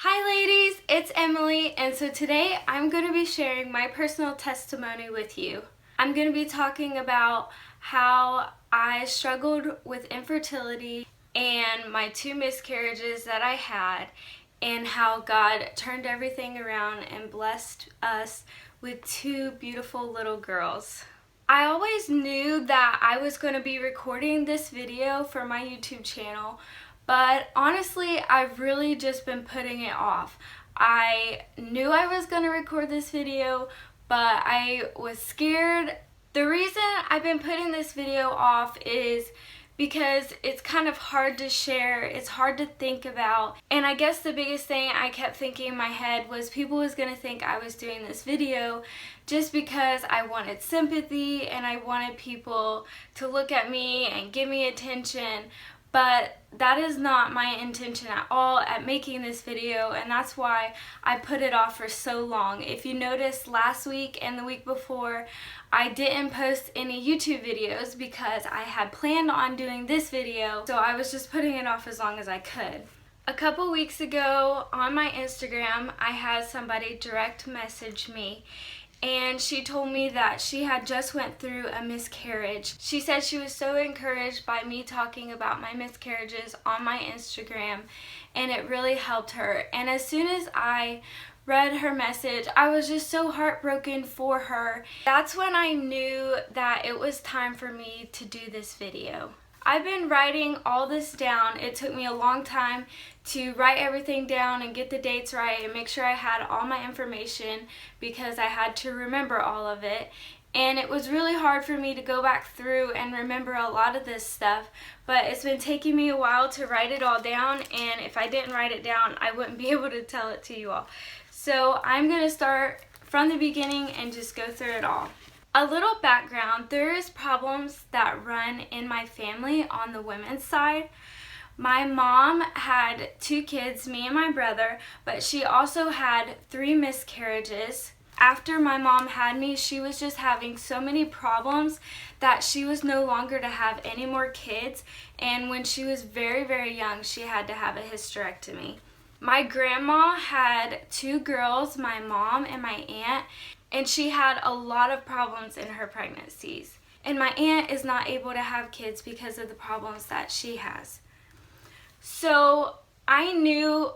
Hi ladies, it's Emily, and so today I'm going to be sharing my personal testimony with you. I'm going to be talking about how I struggled with infertility and my 2 miscarriages that I had, and how God turned everything around and blessed us with 2 beautiful little girls. I always knew that I was going to be recording this video for my YouTube channel, but honestly, I've really just been putting it off. I knew I was going to record this video, but I was scared. The reason I've been putting this video off is because it's kind of hard to share, it's hard to think about, and I guess the biggest thing I kept thinking in my head was people was going to think I was doing this video just because I wanted sympathy and I wanted people to look at me and give me attention. But that is not my intention at all at making this video, and that's why I put it off for so long. If you noticed, last week and the week before, I didn't post any YouTube videos because I had planned on doing this video, so I was just putting it off as long as I could. A couple weeks ago on my Instagram, I had somebody direct message me, and she told me that she had just went through a miscarriage. She said she was so encouraged by me talking about my miscarriages on my Instagram, and it really helped her. And as soon as I read her message, I was just so heartbroken for her. That's when I knew that it was time for me to do this video. I've been writing all this down. It took me a long time to write everything down and get the dates right and make sure I had all my information because I had to remember all of it. And it was really hard for me to go back through and remember a lot of this stuff, but it's been taking me a while to write it all down, and if I didn't write it down, I wouldn't be able to tell it to you all. So I'm going to start from the beginning and just go through it all. A little background: there is problems that run in my family on the women's side. My mom had 2 kids, me and my brother, but she also had 3 miscarriages. After my mom had me, she was just having so many problems that she was no longer to have any more kids, and when she was very, very young, she had to have a hysterectomy. My grandma had 2 girls, my mom and my aunt, and she had a lot of problems in her pregnancies. And my aunt is not able to have kids because of the problems that she has. So I knew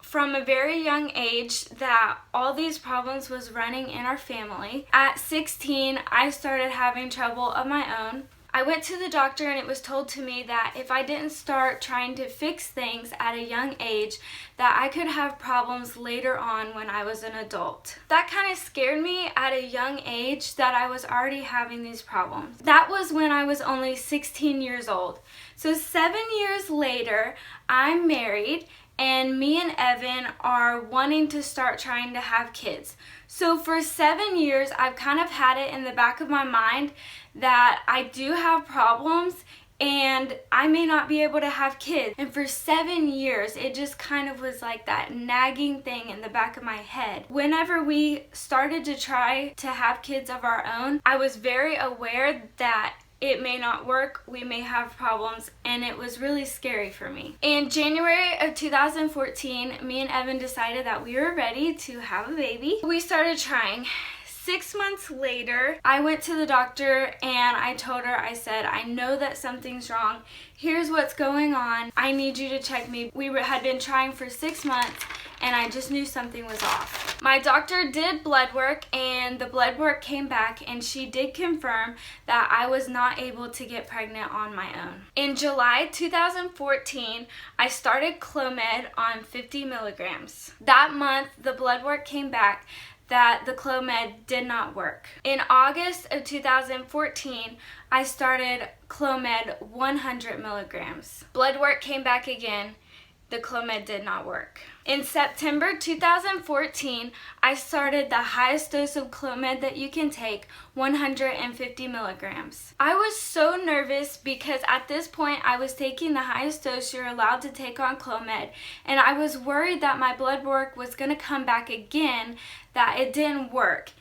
from a very young age that all these problems was running in our family. At 16, I started having trouble of my own. I went to the doctor, and it was told to me that if I didn't start trying to fix things at a young age, that I could have problems later on when I was an adult. That kind of scared me at a young age that I was already having these problems. That was when I was only 16 years old. So 7 years later, I'm married, and me and Evan are wanting to start trying to have kids. So for 7 years, I've kind of had it in the back of my mind that I do have problems and I may not be able to have kids. And for 7 years, it just kind of was like that nagging thing in the back of my head. Whenever we started to try to have kids of our own, I was very aware that it may not work, we may have problems, and it was really scary for me. In January of 2014, me and Evan decided that we were ready to have a baby. We started trying. 6 months later, I went to the doctor and I told her, I said, I know that something's wrong. Here's what's going on. I need you to check me. We had been trying for 6 months and I just knew something was off. My doctor did blood work, and the blood work came back, and she did confirm that I was not able to get pregnant on my own. In July 2014, I started Clomid on 50 milligrams. That month, the blood work came back that the Clomid did not work. In August of 2014, I started Clomid 100 milligrams. Blood work came back again. The Clomid did not work. In September 2014, I started the highest dose of Clomid that you can take, 150 milligrams. I was so nervous because at this point I was taking the highest dose you're allowed to take on Clomid, and I was worried that my blood work was going to come back again, that it didn't work.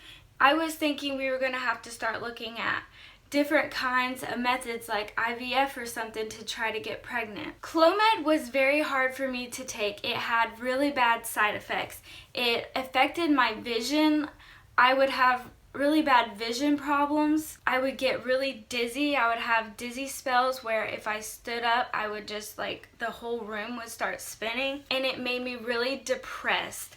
I was thinking we were going to have to start looking at different kinds of methods like IVF or something to try to get pregnant. Clomid was very hard for me to take. It had really bad side effects. It affected my vision. I would have really bad vision problems. I would get really dizzy. I would have dizzy spells where if I stood up, I would just the whole room would start spinning, and it made me really depressed.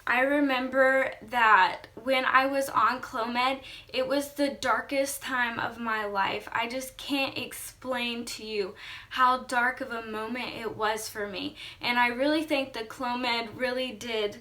I remember that when I was on Clomid, it was the darkest time of my life. I just can't explain to you how dark of a moment it was for me. And I really think the Clomid really did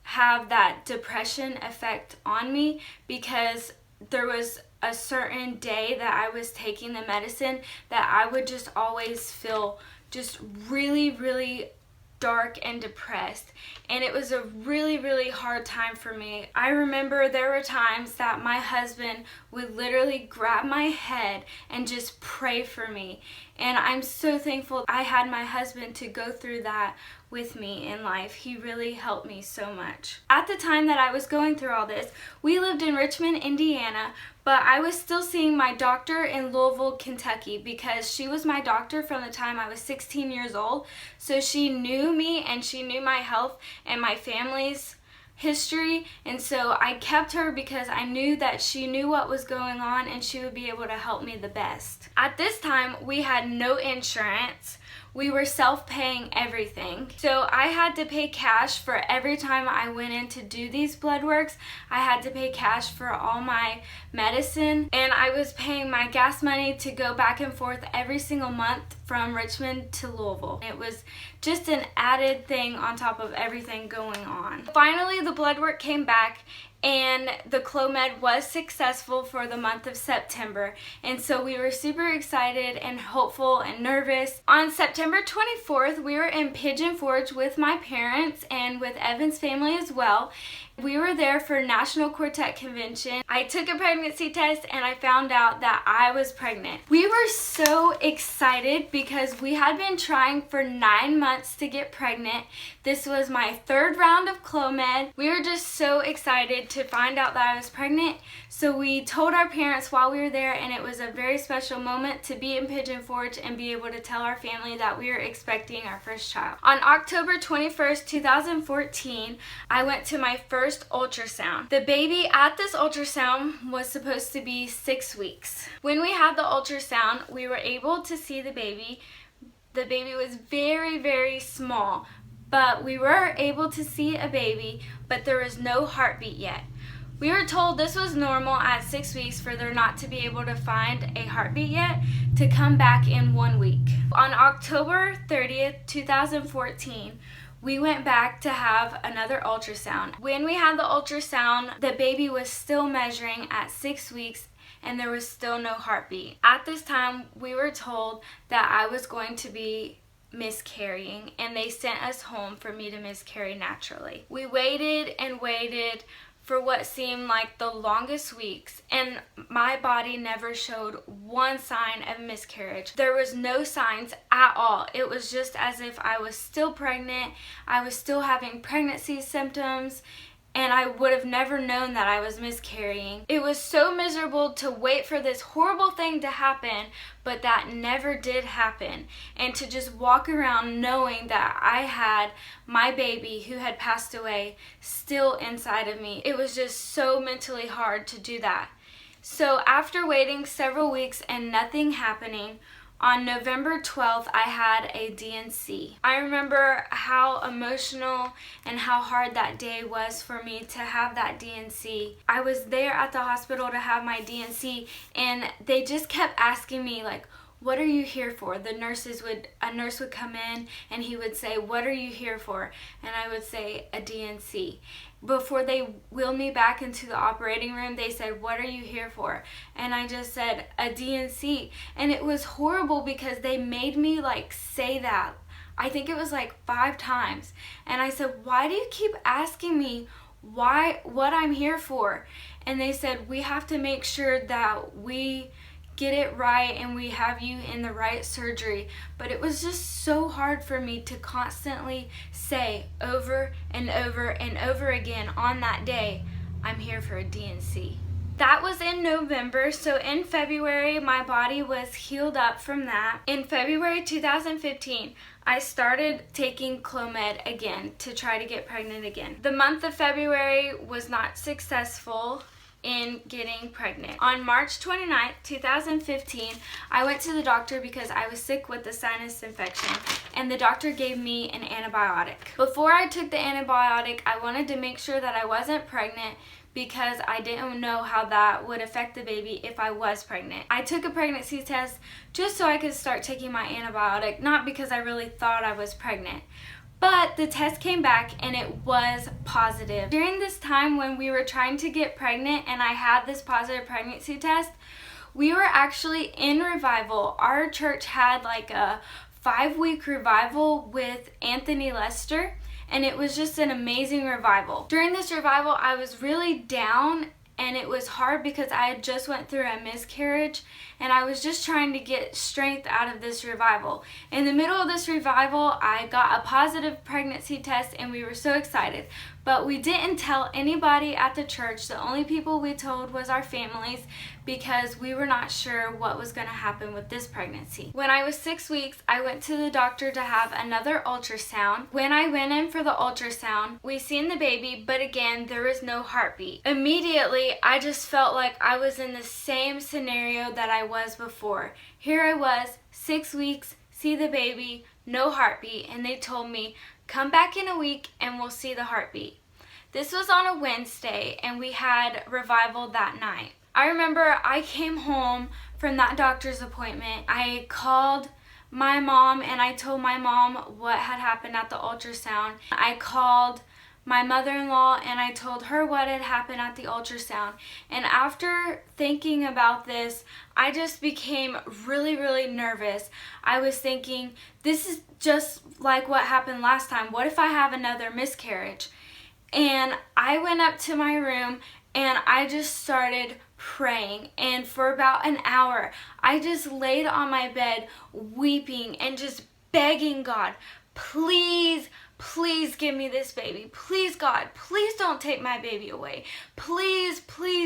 have that depression effect on me, because there was a certain day that I was taking the medicine that I would just always feel just really, really dark and depressed, and it was a really, really hard time for me. I remember there were times that my husband would literally grab my head and just pray for me, and I'm so thankful I had my husband to go through that with me in life. He really helped me so much. At the time that I was going through all this, we lived in Richmond, Indiana, but I was still seeing my doctor in Louisville, Kentucky, because she was my doctor from the time I was 16 years old. So she knew me and she knew my health and my family's history, and so I kept her because I knew that she knew what was going on and she would be able to help me the best. At this time, we had no insurance. We were self-paying everything. So I had to pay cash for every time I went in to do these blood works. I had to pay cash for all my medicine, and I was paying my gas money to go back and forth every single month from Richmond to Louisville. It was just an added thing on top of everything going on. Finally, the blood work came back, and the Clomid was successful for the month of September, and so we were super excited and hopeful and nervous. On September 24th, we were in Pigeon Forge with my parents and with Evan's family as well. We were there for National Quartet Convention. I took a pregnancy test and I found out that I was pregnant. We were so excited because we had been trying for 9 months to get pregnant. This was my third round of Clomid. We were just so excited to find out that I was pregnant. So we told our parents while we were there, and it was a very special moment to be in Pigeon Forge and be able to tell our family that we were expecting our first child. On October 21st, 2014, I went to my first ultrasound. The baby at this ultrasound was supposed to be 6 weeks. When we had the ultrasound, we were able to see the baby. The baby was very, very small, but we were able to see a baby, but there was no heartbeat yet. We were told this was normal at 6 weeks for there not to be able to find a heartbeat yet, to come back in 1 week. On October 30th, 2014, we went back to have another ultrasound. When we had the ultrasound, the baby was still measuring at 6 weeks and there was still no heartbeat. At this time, we were told that I was going to be miscarrying, and they sent us home for me to miscarry naturally. We waited and waited for what seemed like the longest weeks, and my body never showed one sign of miscarriage. There was no signs at all. It was just as if I was still pregnant. I was still having pregnancy symptoms, and I would have never known that I was miscarrying. It was so miserable to wait for this horrible thing to happen, but that never did happen. And to just walk around knowing that I had my baby who had passed away still inside of me. It was just so mentally hard to do that. So after waiting several weeks and nothing happening, on November 12th, I had a D&C. I remember how emotional and how hard that day was for me to have that D&C. I was there at the hospital to have my D&C, and they just kept asking me, like, what are you here for? A nurse would come in and he would say, what are you here for? And I would say, a D&C. Before they wheeled me back into the operating room, they said, what are you here for? And I just said, a D&C. And it was horrible because they made me say that. I think it was 5 times. And I said, why do you keep asking me what I'm here for? And they said, we have to make sure that we get it right and we have you in the right surgery. But it was just so hard for me to constantly say over and over and over again on that day, I'm here for a D&C. That was in November, so in February my body was healed up from that. In February 2015, I started taking Clomid again to try to get pregnant again. The month of February was not successful in getting pregnant. On March 29th, 2015, I went to the doctor because I was sick with a sinus infection, and the doctor gave me an antibiotic. Before I took the antibiotic, I wanted to make sure that I wasn't pregnant because I didn't know how that would affect the baby if I was pregnant. I took a pregnancy test just so I could start taking my antibiotic, not because I really thought I was pregnant. But the test came back and it was positive. During this time when we were trying to get pregnant and I had this positive pregnancy test, we were actually in revival. Our church had like a 5-week revival with Anthony Lester, and it was just an amazing revival. During this revival, I was really down, and it was hard because I had just went through a miscarriage, and I was just trying to get strength out of this revival. In the middle of this revival, I got a positive pregnancy test, and we were so excited. But we didn't tell anybody at the church. The only people we told was our families because we were not sure what was going to happen with this pregnancy. When I was 6 weeks, I went to the doctor to have another ultrasound. When I went in for the ultrasound, we seen the baby, but again, there was no heartbeat. Immediately, I just felt like I was in the same scenario that I was before. Here I was, 6 weeks, see the baby, no heartbeat, and they told me, come back in a week and we'll see the heartbeat. This was on a Wednesday and we had revival that night. I remember I came home from that doctor's appointment. I called my mom and I told my mom what had happened at the ultrasound. I called my mother-in-law and I told her what had happened at the ultrasound. And after thinking about this, I just became really nervous. I was thinking, this is just like what happened last time. What if I have another miscarriage? And I went up to my room and I just started praying, and for about an hour I just laid on my bed weeping and just begging God, please give me this baby. Please, God, please don't take my baby away. Please,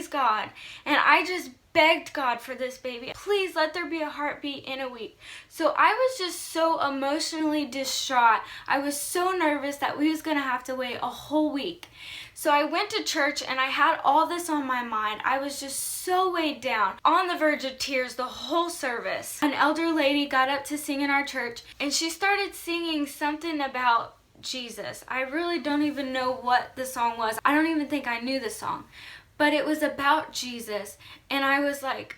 God. And I just begged God for this baby. Please let there be a heartbeat in a week. So I was just so emotionally distraught. I was so nervous that we was going to have to wait a whole week. So I went to church and I had all this on my mind. I was just so weighed down, on the verge of tears the whole service. An elder lady got up to sing in our church and she started singing something about Jesus. I really don't even know what the song was. I don't even think I knew the song. But it was about Jesus, and I was like,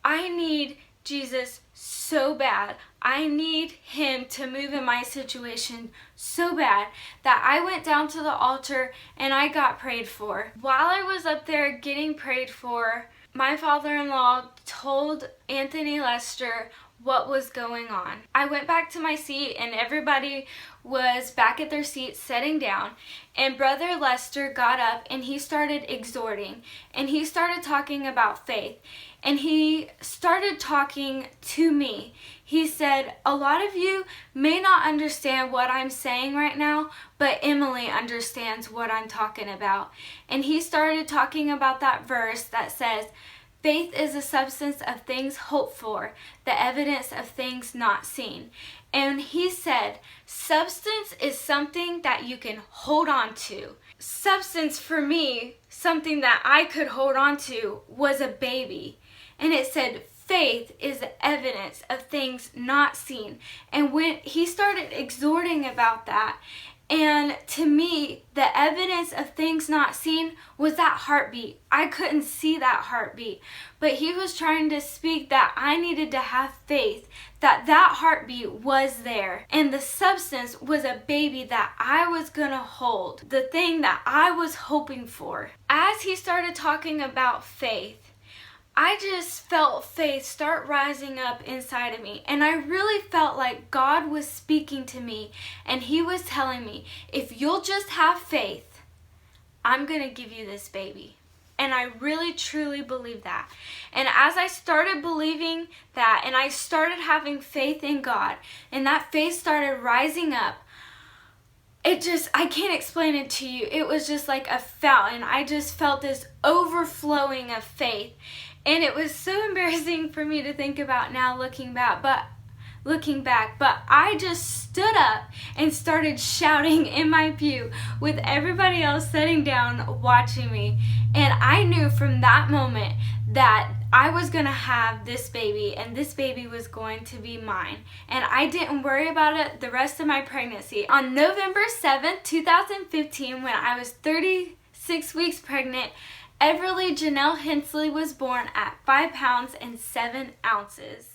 I need Jesus so bad. I need him to move in my situation so bad that I went down to the altar and I got prayed for. While I was up there getting prayed for, my father-in-law told Anthony Lester what was going on. I went back to my seat and everybody was back at their seats sitting down, and Brother Lester got up and he started exhorting and he started talking about faith, and he started talking to me. He said, a lot of you may not understand what I'm saying right now, but Emily understands what I'm talking about. And he started talking about that verse that says, faith is the substance of things hoped for, the evidence of things not seen. And he said, substance is something that you can hold on to. Substance for me, something that I could hold on to, was a baby. And it said, faith is the evidence of things not seen. And when he started exhorting about that, and to me, the evidence of things not seen was that heartbeat. I couldn't see that heartbeat, but he was trying to speak that I needed to have faith, that that heartbeat was there. And the substance was a baby that I was gonna hold, the thing that I was hoping for. As he started talking about faith, I just felt faith start rising up inside of me, and I really felt like God was speaking to me, and he was telling me, if you'll just have faith, I'm gonna give you this baby. And I really truly believe that. And as I started believing that, and I started having faith in God, and that faith started rising up, I can't explain it to you. It was just like a fountain. I just felt this overflowing of faith. And it was so embarrassing for me to think about now looking back, but I just stood up and started shouting in my pew with everybody else sitting down watching me. And I knew from that moment that I was going to have this baby, and this baby was going to be mine. And I didn't worry about it the rest of my pregnancy. On November 7th, 2015, when I was 36 weeks pregnant, Everly Janelle Hensley was born at 5 pounds and 7 ounces.